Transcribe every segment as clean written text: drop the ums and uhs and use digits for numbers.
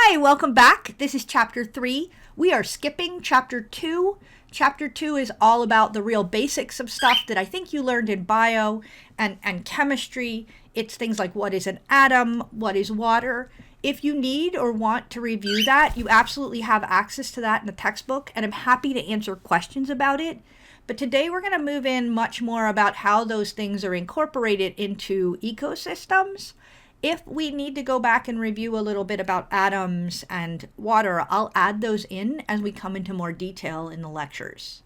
Hi, welcome back. This is Chapter 3. We are skipping Chapter 2. Chapter 2 is all about the real basics of stuff that I think you learned in bio and chemistry. It's things like what is an atom, what is water. If you need or want to review that, you absolutely have access to that in the textbook, and I'm happy to answer questions about it. But today we're going to move in much more about how those things are incorporated into ecosystems. If we need to go back and review a little bit about atoms and water, I'll add those in as we come into more detail in the lectures.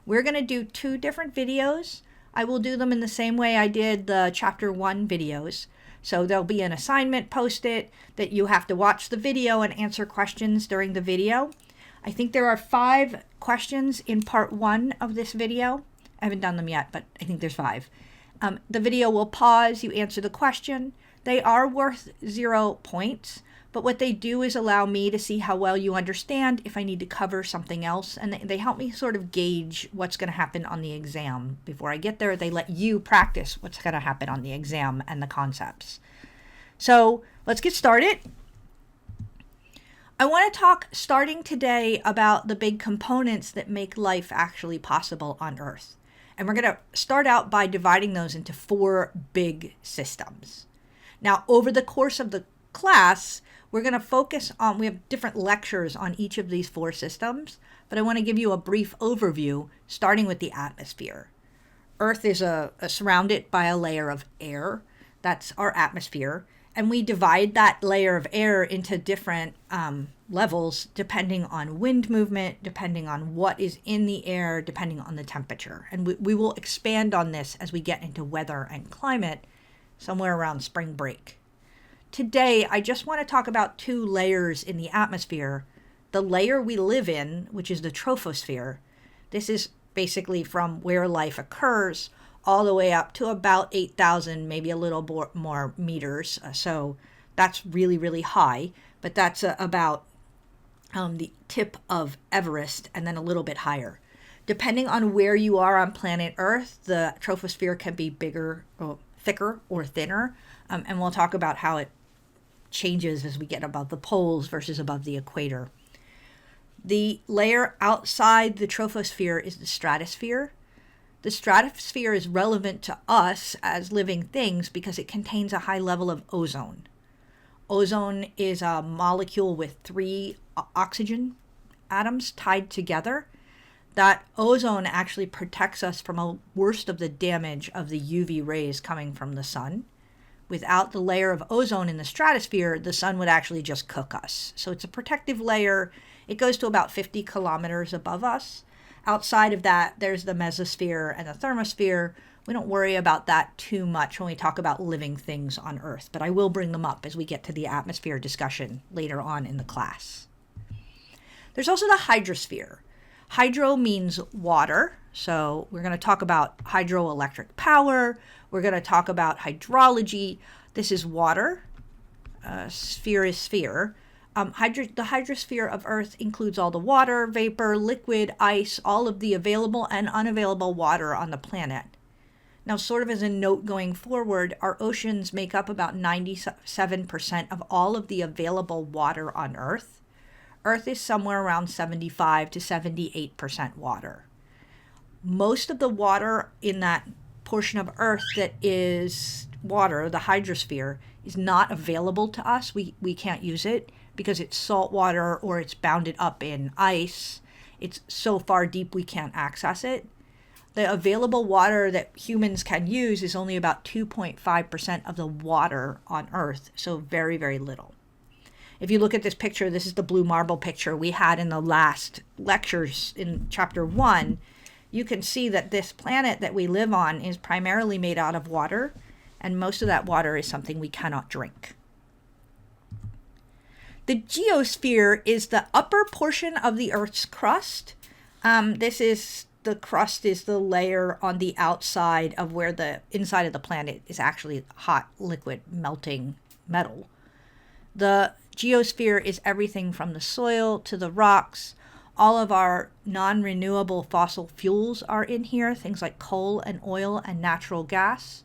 We're going to do 2 different videos. I will do them in the same way I did the Chapter 1 videos. So there'll be an assignment posted that you have to watch the video and answer questions during the video. I think there are 5 questions in part 1 of this video. I haven't done them yet, but I think there's 5. The video will pause, you answer the question. They are worth 0 points, but what they do is allow me to see how well you understand if I need to cover something else, and they help me sort of gauge what's going to happen on the exam. Before I get there, they let you practice what's going to happen on the exam and the concepts. So let's get started. I want to talk starting today about the big components that make life actually possible on Earth. And we're going to start out by dividing those into 4 big systems. Now, over the course of the class, we're going to focus on, we have different lectures on each of these 4 systems, but I want to give you a brief overview, starting with the atmosphere. Earth is surrounded by a layer of air. That's our atmosphere. And we divide that layer of air into different levels, depending on wind movement, depending on what is in the air, depending on the temperature. And we will expand on this as we get into weather and climate somewhere around spring break. Today, I just want to talk about 2 layers in the atmosphere. The layer we live in, which is the troposphere. This is basically from where life occurs all the way up to about 8,000, maybe a little more meters. So that's really, really high, but that's about the tip of Everest and then a little bit higher. Depending on where you are on planet Earth, the troposphere can be bigger or thicker or thinner, and we'll talk about how it changes as we get above the poles versus above the equator. The layer outside the troposphere is the stratosphere. The stratosphere is relevant to us as living things because it contains a high level of ozone. Ozone is a molecule with 3 oxygen atoms tied together. That ozone actually protects us from a worst of the damage of the UV rays coming from the sun. Without the layer of ozone in the stratosphere, the sun would actually just cook us. So it's a protective layer. It goes to about 50 kilometers above us. Outside of that, there's the mesosphere and the thermosphere. We don't worry about that too much when we talk about living things on Earth, but I will bring them up as we get to the atmosphere discussion later on in the class. There's also the hydrosphere. Hydro means water, so we're going to talk about hydroelectric power. We're going to talk about hydrology. This is water. Sphere is sphere. The hydrosphere of Earth includes all the water, vapor, liquid, ice, all of the available and unavailable water on the planet. Now, sort of as a note going forward, our oceans make up about 97% of all of the available water on Earth. Earth is somewhere around 75 to 78% water. Most of the water in that portion of Earth that is water, the hydrosphere, is not available to us. We can't use it because it's salt water or it's bounded up in ice. It's so far deep we can't access it. The available water that humans can use is only about 2.5% of the water on Earth, so very, very little. If you look at this picture, this is the blue marble picture we had in the last lectures in Chapter 1. You can see that this planet that we live on is primarily made out of water, and most of that water is something we cannot drink. The geosphere is the upper portion of the Earth's crust. The crust is the layer on the outside of where the inside of the planet is actually hot, liquid, melting metal. The geosphere is everything from the soil to the rocks. All of our non-renewable fossil fuels are in here, things like coal and oil and natural gas.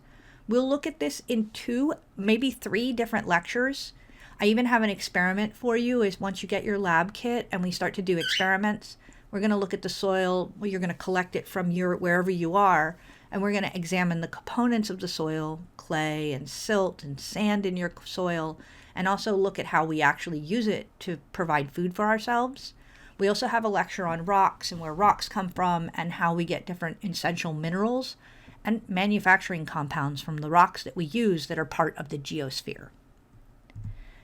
We'll look at this in 2, maybe 3 different lectures. I even have an experiment for you is once you get your lab kit and we start to do experiments, we're going to look at the soil. Well, you're going to collect it from wherever you are, and we're going to examine the components of the soil, clay and silt and sand in your soil, and also look at how we actually use it to provide food for ourselves. We also have a lecture on rocks and where rocks come from and how we get different essential minerals and manufacturing compounds from the rocks that we use that are part of the geosphere.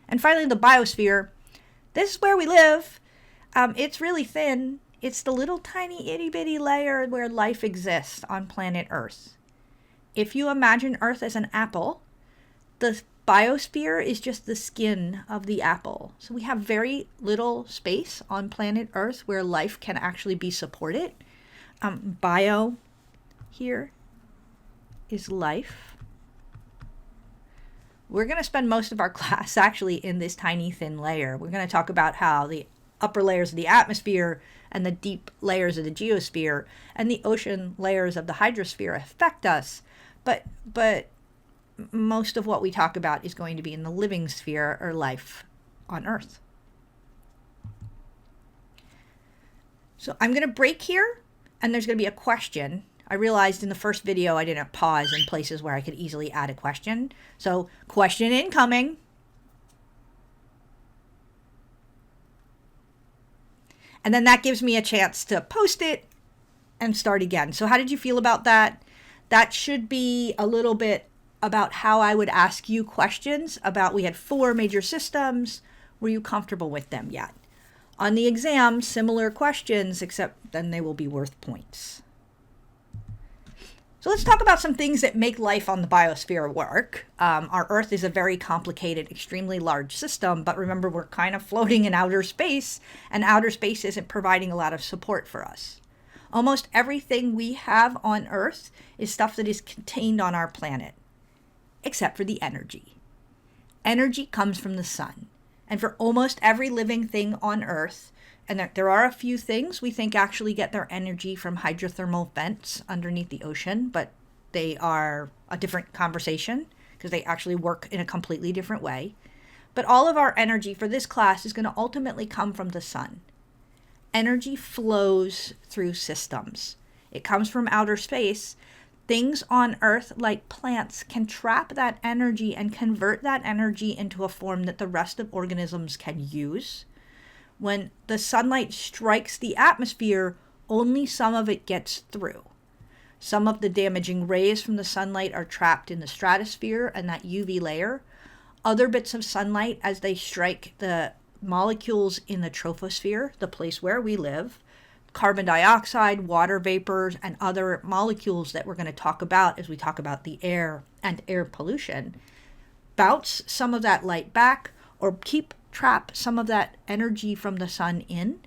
And finally, the biosphere. This is where we live. It's really thin. It's the little tiny itty bitty layer where life exists on planet Earth. If you imagine Earth as an apple, the biosphere is just the skin of the apple. So we have very little space on planet Earth where life can actually be supported. Bio here is life. We're going to spend most of our class actually in this tiny thin layer. We're going to talk about how the upper layers of the atmosphere and the deep layers of the geosphere and the ocean layers of the hydrosphere affect us. But most of what we talk about is going to be in the living sphere or life on Earth. So I'm going to break here, and there's going to be a question. I realized in the first video I didn't pause in places where I could easily add a question. So question incoming. And then that gives me a chance to post it and start again. So how did you feel about that? That should be a little bit about how I would ask you questions about, we had 4 major systems. Were you comfortable with them yet? On the exam, similar questions, except then they will be worth points. So let's talk about some things that make life on the biosphere work. Our Earth is a very complicated, extremely large system, but remember we're kind of floating in outer space, and outer space isn't providing a lot of support for us. Almost everything we have on Earth is stuff that is contained on our planet, except for the energy. Energy comes from the sun. And for almost every living thing on Earth, and there are a few things we think actually get their energy from hydrothermal vents underneath the ocean, but they are a different conversation because they actually work in a completely different way. But all of our energy for this class is going to ultimately come from the sun. Energy flows through systems. It comes from outer space. Things on Earth, like plants, can trap that energy and convert that energy into a form that the rest of organisms can use. When the sunlight strikes the atmosphere, only some of it gets through. Some of the damaging rays from the sunlight are trapped in the stratosphere and that UV layer. Other bits of sunlight, as they strike the molecules in the troposphere, the place where we live, carbon dioxide, water vapors, and other molecules that we're going to talk about as we talk about the air and air pollution, bounce some of that light back or trap some of that energy from the sun in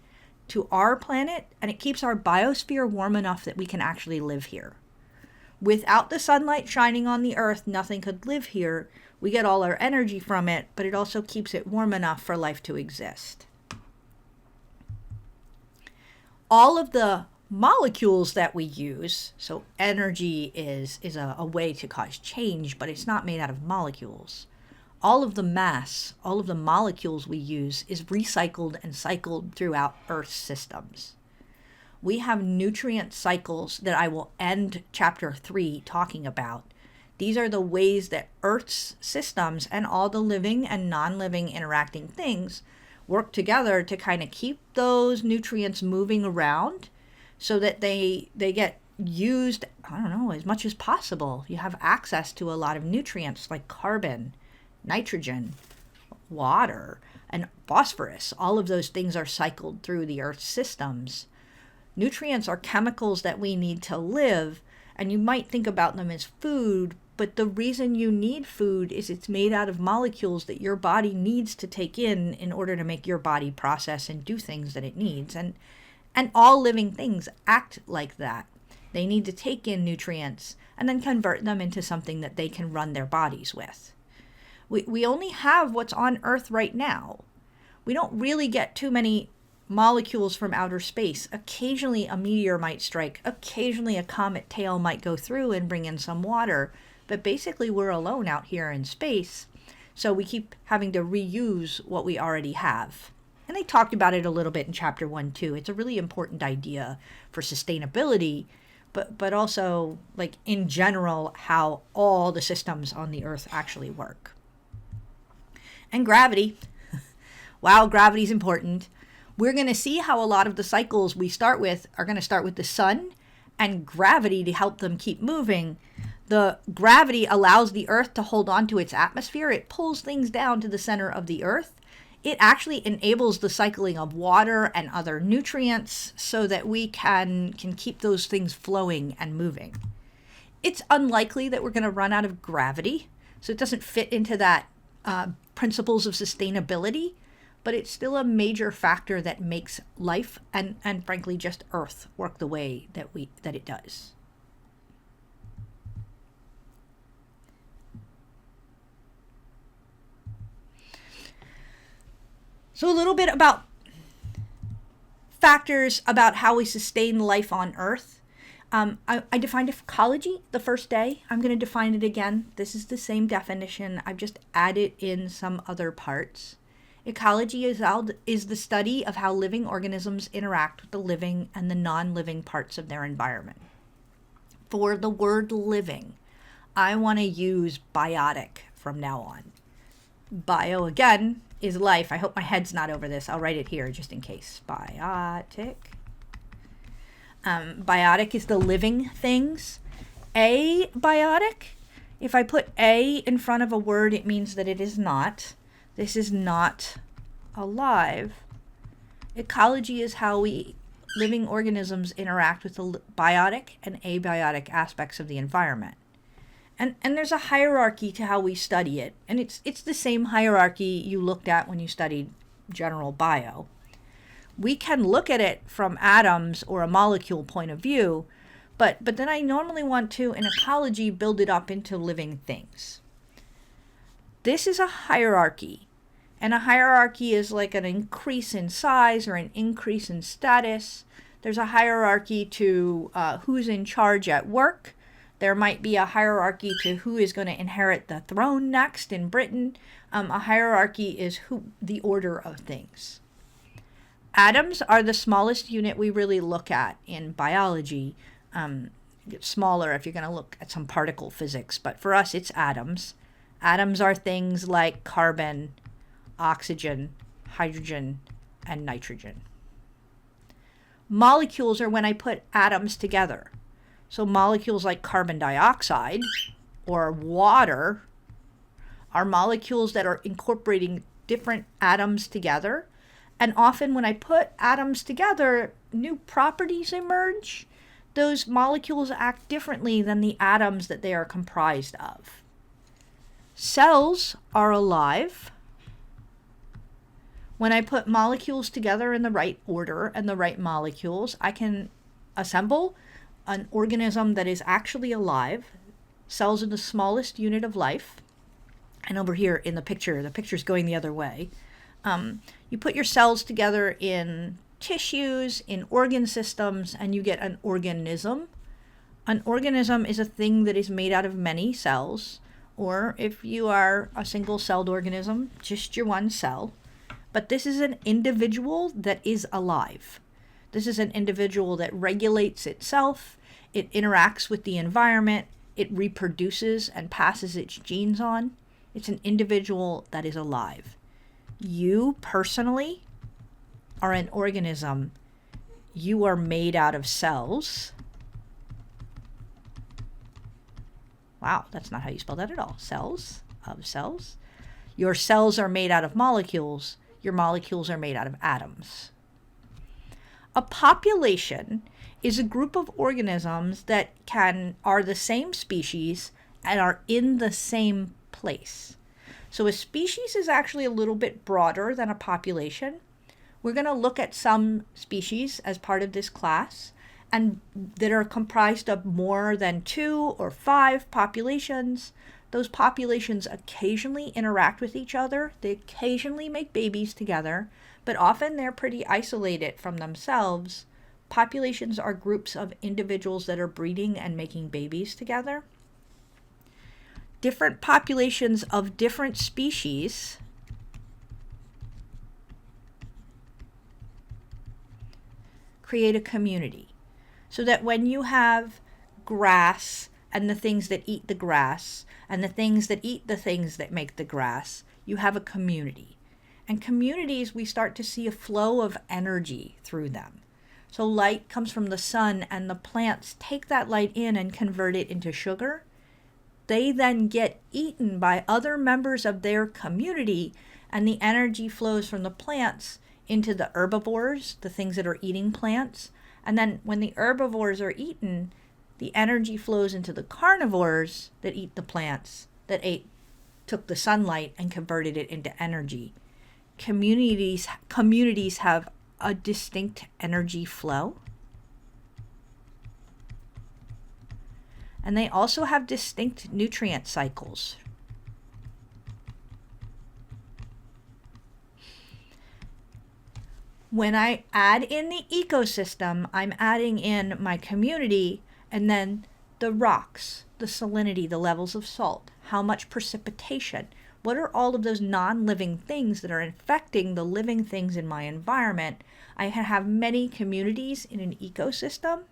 to our planet, and it keeps our biosphere warm enough that we can actually live here. Without the sunlight shining on the Earth, nothing could live here. We get all our energy from it, but it also keeps it warm enough for life to exist. All of the molecules that we use, so energy is a way to cause change, but it's not made out of molecules. All of the mass, all of the molecules we use is recycled and cycled throughout Earth's systems. We have nutrient cycles that I will end chapter 3 talking about. These are the ways that Earth's systems and all the living and non-living interacting things work together to kind of keep those nutrients moving around so that they get used, as much as possible. You have access to a lot of nutrients like carbon, nitrogen, water, and phosphorus. All of those things are cycled through the Earth's systems. Nutrients are chemicals that we need to live, and you might think about them as food, but the reason you need food is it's made out of molecules that your body needs to take in order to make your body process and do things that it needs. And all living things act like that. They need to take in nutrients and then convert them into something that they can run their bodies with. We only have what's on Earth right now. We don't really get too many molecules from outer space. Occasionally a meteor might strike. Occasionally a comet tail might go through and bring in some water. But basically we're alone out here in space. So we keep having to reuse what we already have. And I talked about it a little bit in chapter 1 too. It's a really important idea for sustainability, but also like in general how all the systems on the earth actually work. And gravity. Wow, gravity is important. We're going to see how a lot of the cycles we start with are going to start with the sun and gravity to help them keep moving. The gravity allows the earth to hold on to its atmosphere. It pulls things down to the center of the earth. It actually enables the cycling of water and other nutrients so that we can keep those things flowing and moving. It's unlikely that we're going to run out of gravity, so it doesn't fit into that principles of sustainability, but it's still a major factor that makes life and frankly just Earth work the way that it does. So a little bit about factors about how we sustain life on Earth. I defined ecology the first day. I'm going to define it again. This is the same definition. I've just added in some other parts. Ecology is the study of how living organisms interact with the living and the non-living parts of their environment. For the word living, I want to use biotic from now on. Bio, again, is life. I hope my head's not over this. I'll write it here just in case. Biotic. Biotic is the living things. Abiotic, if I put a in front of a word, it means that it is not. This is not alive. Ecology is how living organisms interact with the biotic and abiotic aspects of the environment. And there's a hierarchy to how we study it. And it's the same hierarchy you looked at when you studied general bio. We can look at it from atoms or a molecule point of view, but then I normally want to, in ecology, build it up into living things. This is a hierarchy. And a hierarchy is like an increase in size or an increase in status. There's a hierarchy to who's in charge at work. There might be a hierarchy to who is going to inherit the throne next in Britain. A hierarchy is the order of things. Atoms are the smallest unit we really look at in biology. Smaller if you're going to look at some particle physics, but for us it's atoms. Atoms are things like carbon, oxygen, hydrogen, and nitrogen. Molecules are when I put atoms together. So molecules like carbon dioxide or water are molecules that are incorporating different atoms together. And often when I put atoms together, new properties emerge. Those molecules act differently than the atoms that they are comprised of. Cells are alive. When I put molecules together in the right order and the right molecules, I can assemble an organism that is actually alive. Cells are the smallest unit of life. And over here in the picture's going the other way. You put your cells together in tissues, in organ systems, and you get an organism. An organism is a thing that is made out of many cells, or if you are a single-celled organism, just your one cell. But this is an individual that is alive. This is an individual that regulates itself, it interacts with the environment, it reproduces and passes its genes on. It's an individual that is alive. You personally are an organism. You are made out of cells. Wow, that's not how you spell that at all. Cells of cells. Your cells are made out of molecules. Your molecules are made out of atoms. A population is a group of organisms that are the same species and are in the same place. So a species is actually a little bit broader than a population. We're going to look at some species as part of this class and that are comprised of more than 2 or 5 populations. Those populations occasionally interact with each other. They occasionally make babies together, but often they're pretty isolated from themselves. Populations are groups of individuals that are breeding and making babies together. different populations of different species create a community. So that when you have grass and the things that eat the grass and the things that eat the things that make the grass, you have a community. And communities, we start to see a flow of energy through them. So light comes from the sun, and the plants take that light in and convert it into sugar. They then get eaten by other members of their community, and the energy flows from the plants into the herbivores, the things that are eating plants. And then when the herbivores are eaten, the energy flows into the carnivores that eat the plants, that took the sunlight and converted it into energy. Communities have a distinct energy flow. And they also have distinct nutrient cycles. When I add in the ecosystem, I'm adding in my community, and then the rocks, the salinity, the levels of salt, how much precipitation. What are all of those non-living things that are affecting the living things in my environment? I can have many communities in an ecosystem.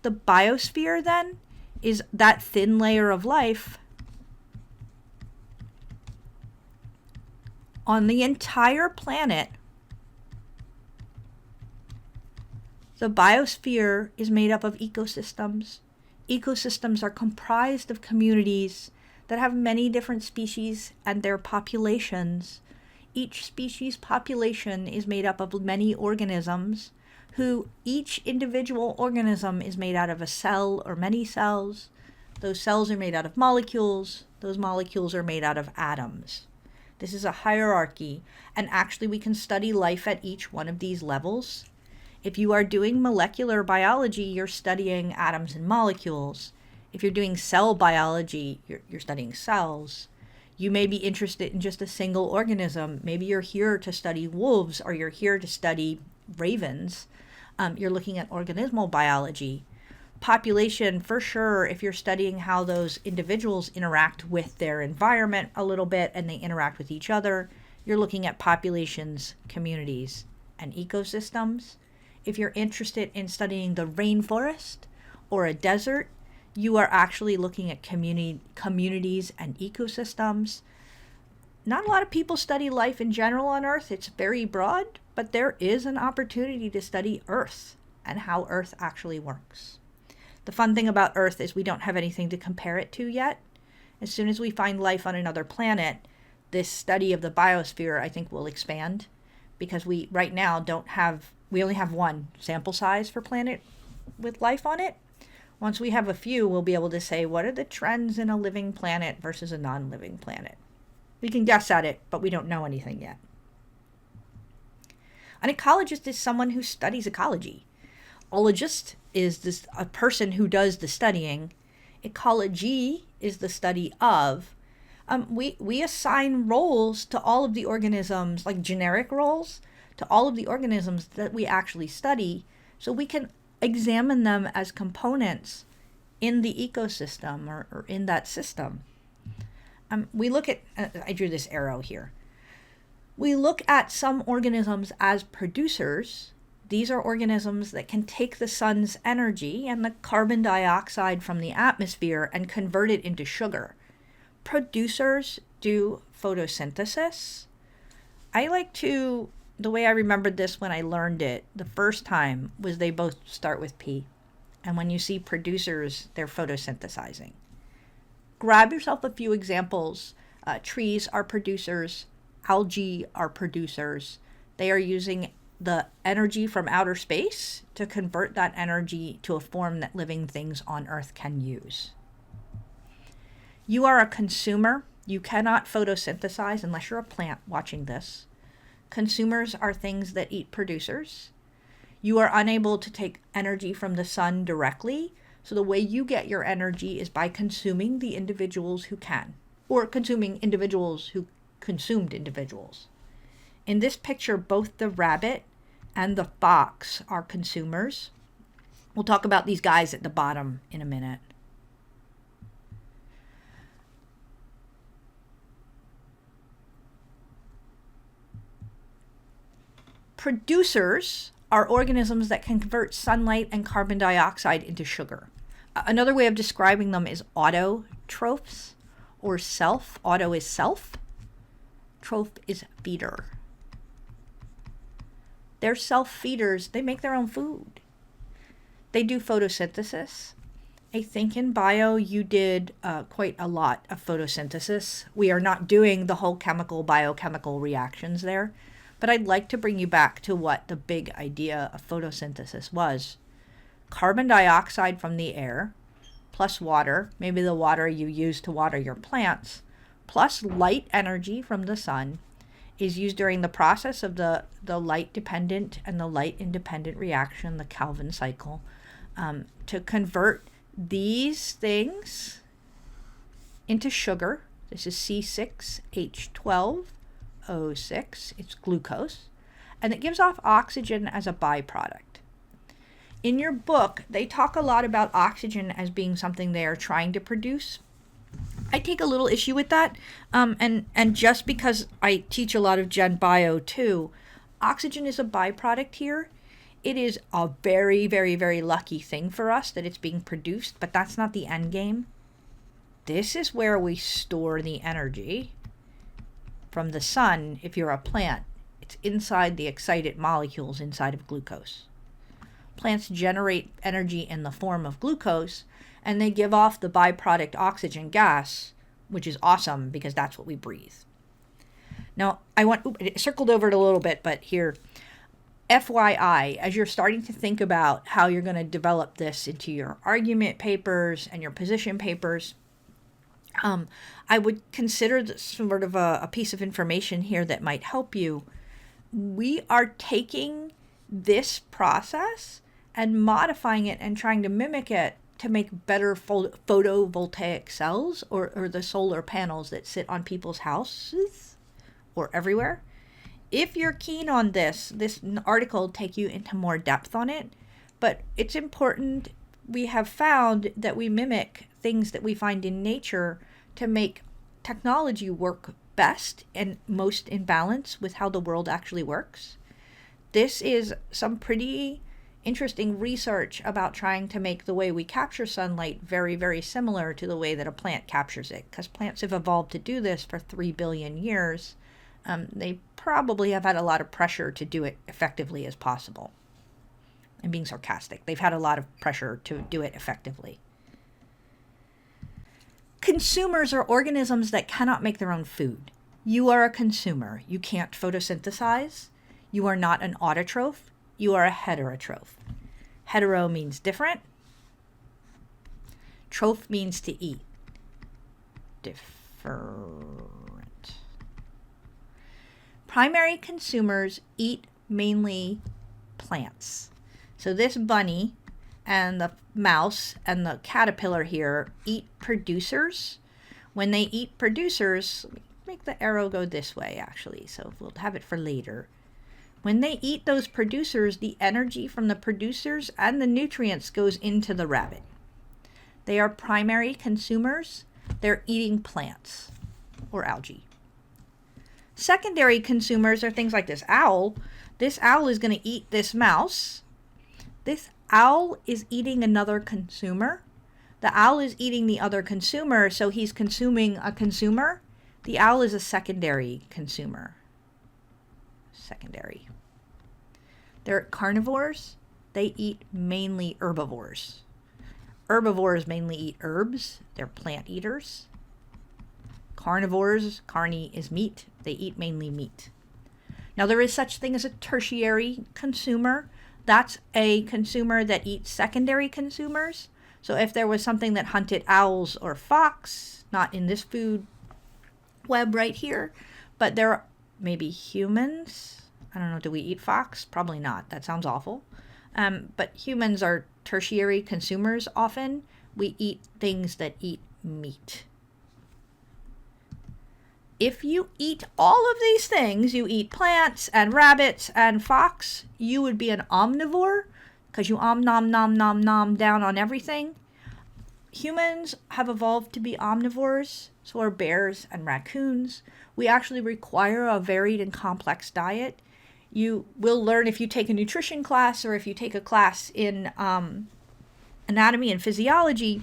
The biosphere then is that thin layer of life on the entire planet. The biosphere is made up of ecosystems. Ecosystems are comprised of communities that have many different species and their populations. Each species population is made up of many organisms, who each individual organism is made out of a cell or many cells. Those cells are made out of molecules. Those molecules are made out of atoms. This is a hierarchy, and actually we can study life at each one of these levels. If you are doing molecular biology, you're studying atoms and molecules. If you're doing cell biology, you're studying cells. You may be interested in just a single organism. Maybe you're here to study wolves, or you're here to study ravens. You're looking at organismal biology. Population, for sure, if you're studying how those individuals interact with their environment a little bit and they interact with each other, you're looking at populations, communities, and ecosystems. If you're interested in studying the rainforest or a desert, you are actually looking at communities and ecosystems. Not a lot of people study life in general on Earth. It's very broad, but there is an opportunity to study Earth and how Earth actually works. The fun thing about Earth is we don't have anything to compare it to yet. As soon as we find life on another planet, this study of the biosphere, I think, will expand, because we right now we only have one sample size for planet with life on it. Once we have a few, we'll be able to say, what are the trends in a living planet versus a non-living planet? We can guess at it, but we don't know anything yet. An ecologist is someone who studies ecology. Ologist is a person who does the studying. Ecology is the study of. We assign roles to all of the organisms, like generic roles, to all of the organisms that we actually study, so we can examine them as components in the ecosystem or in that system. We look at, I drew this arrow here. We look at some organisms as producers. These are organisms that can take the sun's energy and the carbon dioxide from the atmosphere and convert it into sugar. Producers do photosynthesis. The way I remembered this when I learned it the first time was they both start with P. And when you see producers, they're photosynthesizing. Grab yourself a few examples. Trees are producers. Algae are producers. They are using the energy from outer space to convert that energy to a form that living things on Earth can use. You are a consumer. You cannot photosynthesize unless you're a plant watching this. Consumers are things that eat producers. You are unable to take energy from the sun directly, so the way you get your energy is by consuming the individuals who can, or consuming individuals who consumed individuals. In this picture, both the rabbit and the fox are consumers. We'll talk about these guys at the bottom in a minute. Producers are organisms that can convert sunlight and carbon dioxide into sugar. Another way of describing them is autotrophs or self. Auto is self. Troph is feeder. They're self-feeders. They make their own food. They do photosynthesis. I think in bio you did quite a lot of photosynthesis. We are not doing the whole biochemical reactions there, but I'd like to bring you back to what the big idea of photosynthesis was. Carbon dioxide from the air, plus water, maybe the water you use to water your plants, plus light energy from the sun, is used during the process of the light-dependent and the light-independent reaction, the Calvin cycle, to convert these things into sugar. This is C6H12O6. It's glucose. And it gives off oxygen as a byproduct. In your book, they talk a lot about oxygen as being something they are trying to produce. I take a little issue with that. And just because I teach a lot of Gen Bio too, oxygen is a byproduct here. It is a very, very, very lucky thing for us that it's being produced, but that's not the end game. This is where we store the energy from the sun. If you're a plant, it's inside the excited molecules inside of glucose. Plants generate energy in the form of glucose, and they give off the byproduct oxygen gas, which is awesome because that's what we breathe. Now, it circled over it a little bit, but here, FYI, as you're starting to think about how you're going to develop this into your argument papers and your position papers, I would consider this sort of a piece of information here that might help you. We are taking this process and modifying it and trying to mimic it to make better photovoltaic cells or the solar panels that sit on people's houses or everywhere. If you're keen on this article will take you into more depth on it, but it's important. We have found that we mimic things that we find in nature to make technology work best and most in balance with how the world actually works. This is some pretty interesting research about trying to make the way we capture sunlight very, very similar to the way that a plant captures it, because plants have evolved to do this for 3 billion years. They probably have had a lot of pressure to do it effectively as possible. I'm being sarcastic. They've had a lot of pressure to do it effectively. Consumers are organisms that cannot make their own food. You are a consumer. You can't photosynthesize. You are not an autotroph. You are a heterotroph. Hetero means different. Troph means to eat. Different. Primary consumers eat mainly plants. So this bunny and the mouse and the caterpillar here eat producers. When they eat producers, let me make the arrow go this way actually, so we'll have it for later. When they eat those producers, the energy from the producers and the nutrients goes into the rabbit. They are primary consumers. They're eating plants or algae. Secondary consumers are things like this owl. This owl is going to eat this mouse. This owl is eating another consumer. The owl is eating the other consumer, so he's consuming a consumer. The owl is a secondary consumer. Secondary. They're carnivores. They eat mainly herbivores. Herbivores mainly eat herbs. They're plant eaters. Carnivores, carne is meat. They eat mainly meat. Now there is such thing as a tertiary consumer. That's a consumer that eats secondary consumers. So if there was something that hunted owls or fox, not in this food web right here, but there are maybe humans. I don't know, do we eat fox? Probably not. That sounds awful. But humans are tertiary consumers often. We eat things that eat meat. If you eat all of these things, you eat plants and rabbits and fox, you would be an omnivore because you nom nom nom nom down on everything. Humans have evolved to be omnivores, so are bears and raccoons. We actually require a varied and complex diet. You will learn if you take a nutrition class or if you take a class in anatomy and physiology,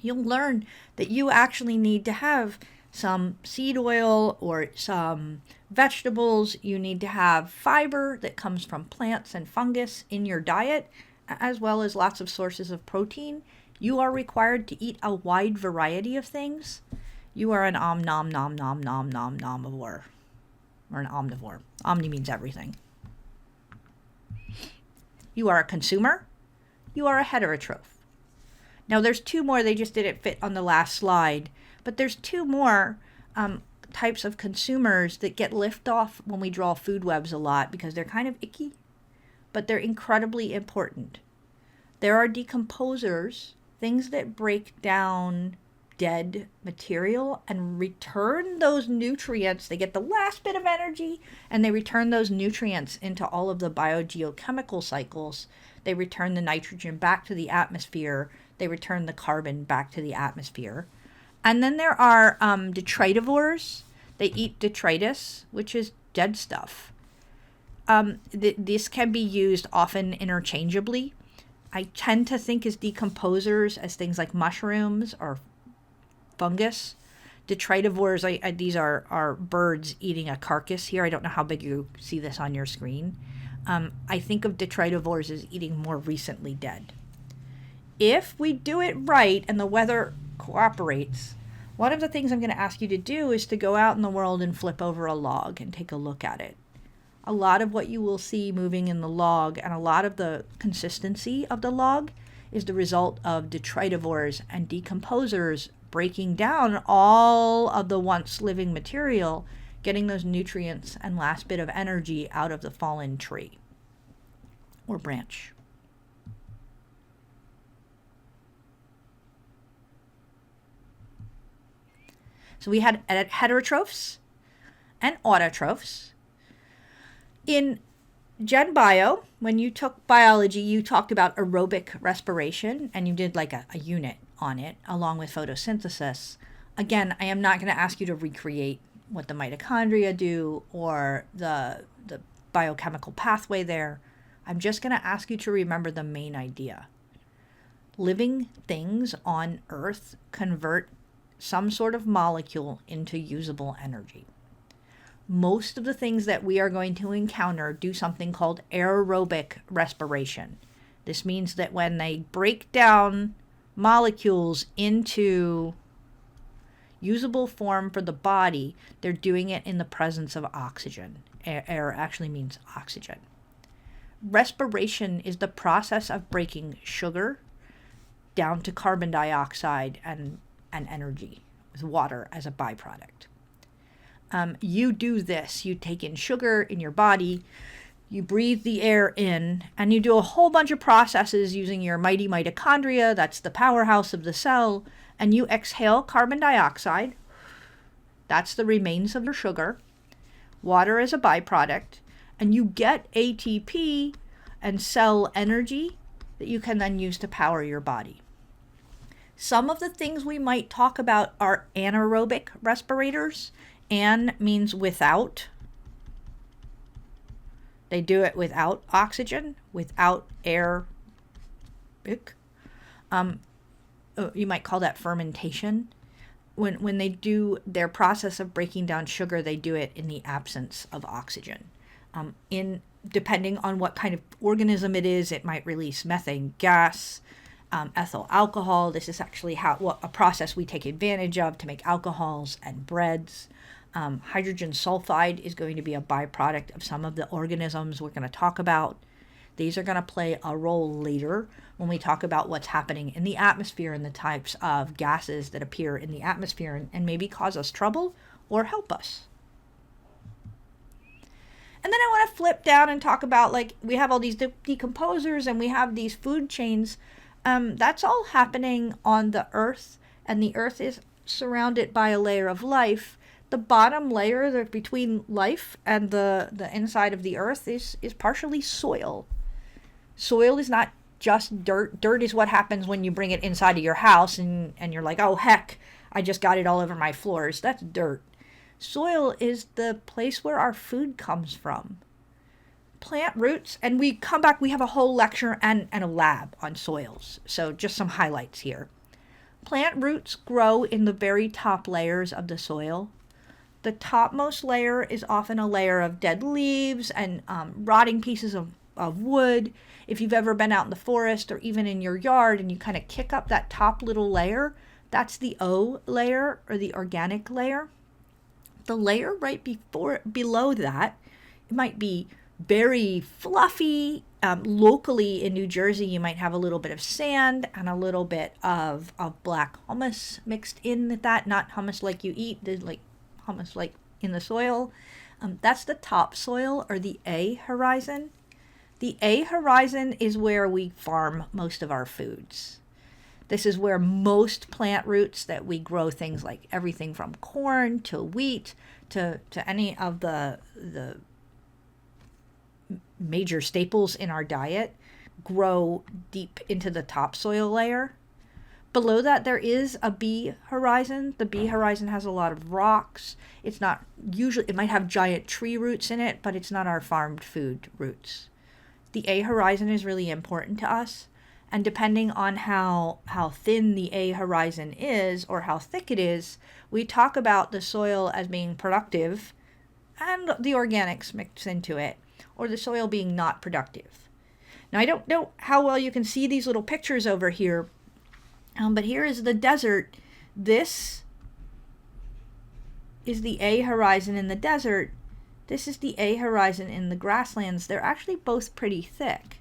you'll learn that you actually need to have some seed oil or some vegetables. You need to have fiber that comes from plants and fungus in your diet, as well as lots of sources of protein. You are required to eat a wide variety of things. You are an omnivore. Or an omnivore. Omni means everything. You are a consumer. You are a heterotroph. Now there's two more, they just didn't fit on the last slide, but there's two more types of consumers that get lifted off when we draw food webs a lot because they're kind of icky, but they're incredibly important. There are decomposers, things that break down dead material and return those nutrients. They get the last bit of energy and they return those nutrients into all of the biogeochemical cycles. They return the nitrogen back to the atmosphere. They return the carbon back to the atmosphere. And then there are detritivores. They eat detritus, which is dead stuff. This can be used often interchangeably. I tend to think as decomposers as things like mushrooms or fungus. Detritivores, these are birds eating a carcass here. I don't know how big you see this on your screen. I think of detritivores as eating more recently dead. If we do it right and the weather cooperates, one of the things I'm going to ask you to do is to go out in the world and flip over a log and take a look at it. A lot of what you will see moving in the log and a lot of the consistency of the log is the result of detritivores and decomposers breaking down all of the once living material, getting those nutrients and last bit of energy out of the fallen tree or branch. So we had heterotrophs and autotrophs. In Gen Bio, when you took biology, you talked about aerobic respiration and you did like a unit on it along with photosynthesis. Again, I am not going to ask you to recreate what the mitochondria do or the biochemical pathway there. I'm just going to ask you to remember the main idea. Living things on Earth convert some sort of molecule into usable energy. Most of the things that we are going to encounter do something called aerobic respiration. This means that when they break down molecules into usable form for the body, they're doing it in the presence of oxygen. Air actually means oxygen. Respiration is the process of breaking sugar down to carbon dioxide and energy with water as a byproduct. You do this. You take in sugar in your body, you breathe the air in, and you do a whole bunch of processes using your mighty mitochondria, that's the powerhouse of the cell, and you exhale carbon dioxide. That's the remains of your sugar. Water as a byproduct, and you get ATP and cell energy that you can then use to power your body. Some of the things we might talk about are anaerobic respirators. An means without. They do it without oxygen, without air. You might call that fermentation. When they do their process of breaking down sugar, they do it in the absence of oxygen. Depending on what kind of organism it is, it might release methane gas, ethyl alcohol. This is actually a process we take advantage of to make alcohols and breads. Hydrogen sulfide is going to be a byproduct of some of the organisms we're going to talk about. These are going to play a role later when we talk about what's happening in the atmosphere and the types of gases that appear in the atmosphere and maybe cause us trouble or help us. And then I want to flip down and talk about, like, we have all these decomposers and we have these food chains. That's all happening on the Earth, and the Earth is surrounded by a layer of life. The bottom layer between life and the inside of the Earth is partially soil. Soil is not just dirt. Dirt is what happens when you bring it inside of your house and you're like, oh, heck, I just got it all over my floors. That's dirt. Soil is the place where our food comes from. plant roots, and we come back, we have a whole lecture and a lab on soils. So just some highlights here. Plant roots grow in the very top layers of the soil. The topmost layer is often a layer of dead leaves and rotting pieces of wood. If you've ever been out in the forest or even in your yard and you kind of kick up that top little layer, that's the O layer, or the organic layer. The layer right below that, it might be very fluffy. Locally in New Jersey, you might have a little bit of sand and a little bit of black humus mixed in with that. Not hummus like you eat, like hummus like in the soil. That's the topsoil, or the A horizon. The A horizon is where we farm most of our foods. This is where most plant roots that we grow, things like everything from corn to wheat to any of the major staples in our diet, grow deep into the topsoil layer. Below that, there is a B horizon. The B horizon has a lot of rocks. It's not usually, it might have giant tree roots in it, but it's not our farmed food roots. The A horizon is really important to us. And depending on how thin the A horizon is or how thick it is, we talk about the soil as being productive and the organics mixed into it, or the soil being not productive. Now, I don't know how well you can see these little pictures over here, but here is the desert. This is the A horizon in the desert. This is the A horizon in the grasslands. They're actually both pretty thick.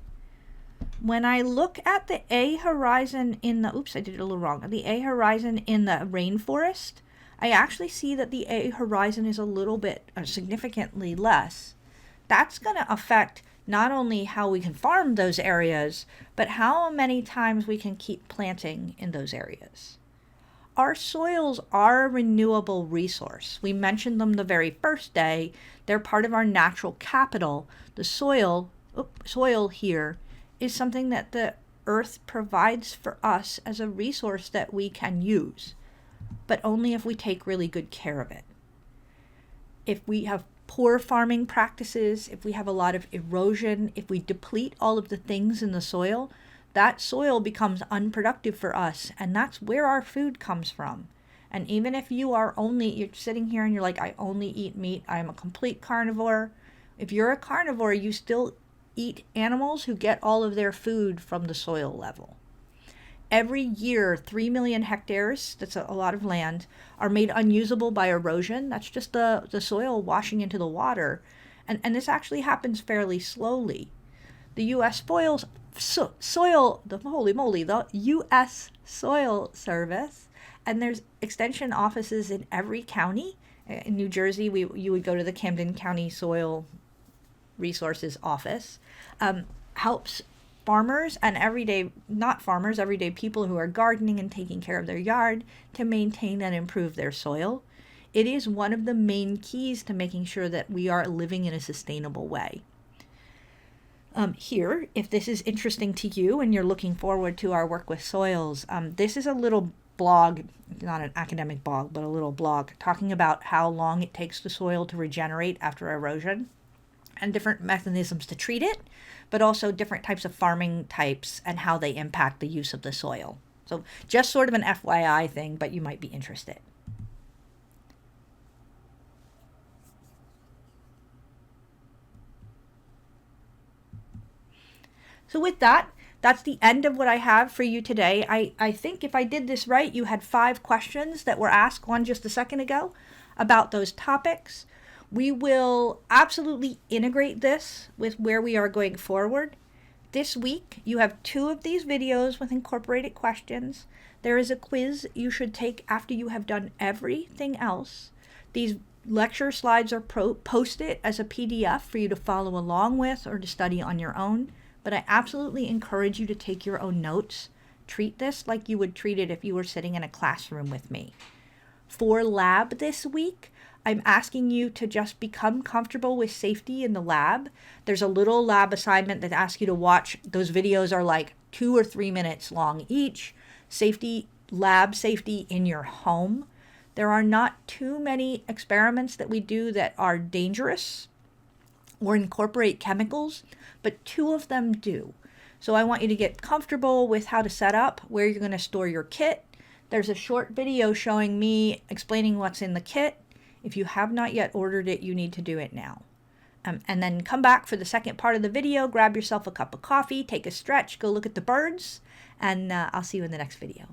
When I look at the A horizon in the, oops, I did it a little wrong, the A horizon in the rainforest, I actually see that the A horizon is a little bit, significantly less. That's going to affect not only how we can farm those areas, but how many times we can keep planting in those areas. Our soils are a renewable resource. We mentioned them the very first day. They're part of our natural capital. The soil here is something that the earth provides for us as a resource that we can use, but only if we take really good care of it. If we have poor farming practices, if we have a lot of erosion, if we deplete all of the things in the soil, that soil becomes unproductive for us, and that's where our food comes from. And even if you're sitting here and you're like, I only eat meat, I'm a complete carnivore. If you're a carnivore, you still eat animals who get all of their food from the soil level. Every year, 3 million hectares, that's a lot of land, are made unusable by erosion. That's just the soil washing into the water. And this actually happens fairly slowly. The U.S. the U.S. Soil Service, and there's extension offices in every county. In New Jersey, you would go to the Camden County Soil Resources Office, helps farmers and everyday people who are gardening and taking care of their yard to maintain and improve their soil. It is one of the main keys to making sure that we are living in a sustainable way. Here, if this is interesting to you and you're looking forward to our work with soils, this is a little blog, not an academic blog, but a little blog talking about how long it takes the soil to regenerate after erosion, and different mechanisms to treat it, but also different types of farming types and how they impact the use of the soil. So just sort of an FYI thing, but you might be interested. So with that, that's the end of what I have for you today. I think if I did this right, you had 5 questions that were asked one just a second ago about those topics. We will absolutely integrate this with where we are going forward. This week, you have 2 of these videos with incorporated questions. There is a quiz you should take after you have done everything else. These lecture slides are posted as a PDF for you to follow along with or to study on your own. But I absolutely encourage you to take your own notes. Treat this like you would treat it if you were sitting in a classroom with me. For lab this week, I'm asking you to just become comfortable with safety in the lab. There's a little lab assignment that asks you to watch. Those videos are like 2 or 3 minutes long each. Lab safety in your home. There are not too many experiments that we do that are dangerous or incorporate chemicals, but 2 of them do. So I want you to get comfortable with how to set up, where you're going to store your kit. There's a short video showing me explaining what's in the kit. If you have not yet ordered it, you need to do it now. And then come back for the second part of the video, grab yourself a cup of coffee, take a stretch, go look at the birds, and I'll see you in the next video.